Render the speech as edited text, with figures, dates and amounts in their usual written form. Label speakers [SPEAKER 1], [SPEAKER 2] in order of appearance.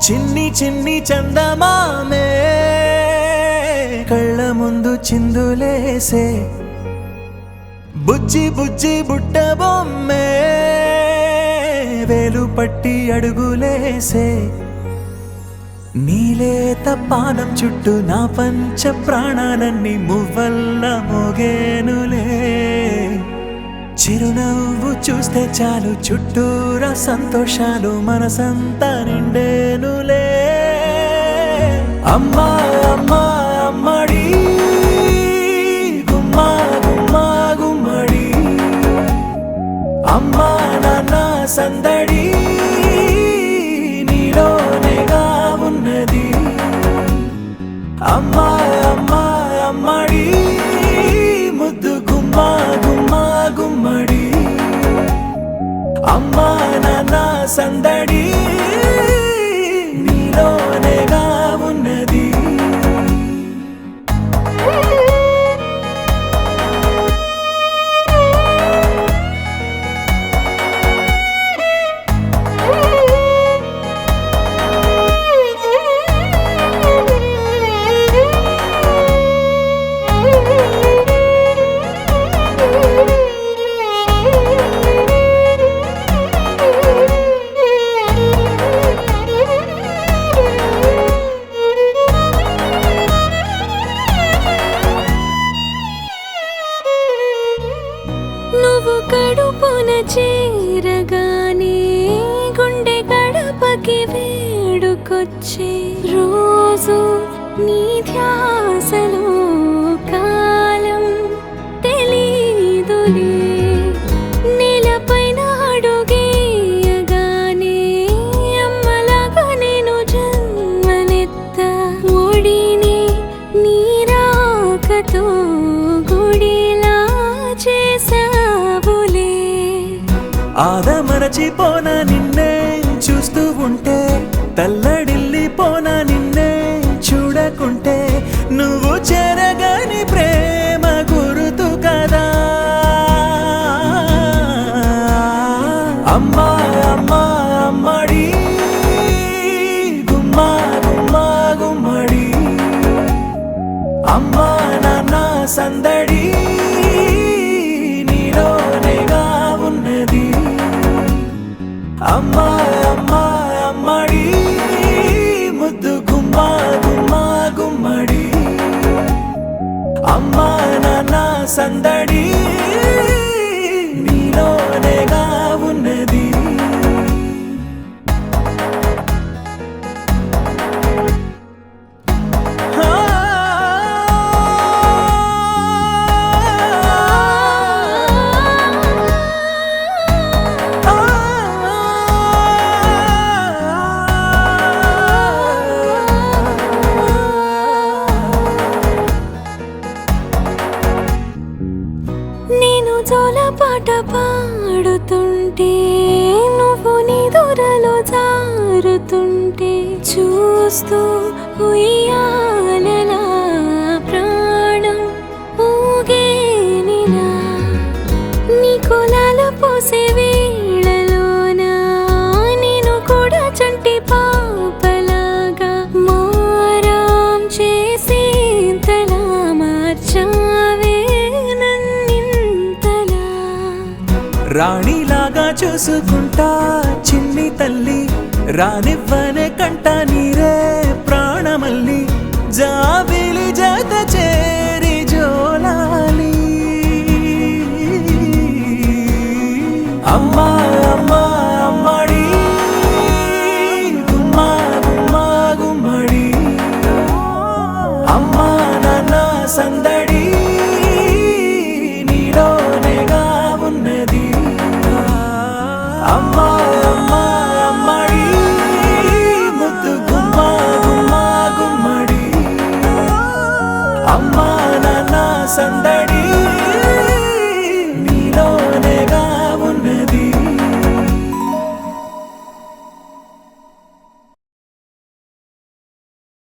[SPEAKER 1] చిన్ని చిన్ని చందమామే కళ్ళ ముందు చిందులేసే బుజ్జి బుజ్జి బుట్ట బొమ్మే వేలు పట్టి అడుగులేసే నీలేత పానం చుట్టూ నా పంచ ప్రాణాలన్నీ మువ్వల్ల మోగేనులే చిరునవ్వు చూస్తే చాలు చుట్టూరా సంతోషాలు మనసంతా నిండేనులే అమ్మా అమ్మా అమ్మడి గుమ్మా గుమ్మా గుమ్మడి అమ్మా నాన్న సందడి నీలోనేగా ఉన్నది అమ్మా అమ్మా అమ్మడి ముద్దు గుమ్మా గుమ్మా గుమ్మడి అమ్మా నాన్న సందడి నీలోనేగా ఉన్నది
[SPEAKER 2] నువ్వు కడుపున చేరగానే గుండె గడపకి వేడుకొచ్చే రోజు నీ ధ్యాసలో కాలం తెలీదులే నేలపైన అడుగేయగానే అమ్మలాగా నేను జన్మనెత్త ఒడిని నీ రాకతో గుడిలా చేసావులే
[SPEAKER 1] ఆదమరచిపోనా నిన్నే చూస్తూ ఉంటే తల్లడిల్లిపోనా నిన్నే చూడకుంటే నువ్వు చెరగని ప్రేమ గురుతు కదా అమ్మా అమ్మా అమ్మడి గుమ్మా గుమ్మా గుమ్మడి అమ్మా నాన్న సందడి నీలోనేగా ఉన్నది అమ్మా అమ్మా అమ్మడి ముద్దు గుమ్మా గుమ్మా గుమ్మడి అమ్మా నాన్న సందడి నీలోనేగా ఉన్నది
[SPEAKER 2] నేను జోలపాట పాడుతుంటే నువ్వు నిదురలో జారుతుంటే చూస్తూ ఉయ్యాలలా ప్రాణం ఊగేనిలా నీ కులాల పోసే వేళలోన నేను కూడా చంటి పాపలాగా మారాం చేసేంతలా మార్చావే
[SPEAKER 1] రాణిలాగా చూసుకుంటా చిన్ని తల్లి రానివ్వనే కంట నీరే ప్రాణమల్లి జాబిలి జత చేరి జోలాలి అమ్మా అమ్మా అమ్మడి గుమ్మా గుమ్మా గుమ్మడి అమ్మా నాన్న సందడి నీలోనేగా ఉన్నది అమ్మా అమ్మా అమ్మడి ముద్దు గుమ్మా గుమ్మా గుమ్మడి అమ్మా నాన్న సందడి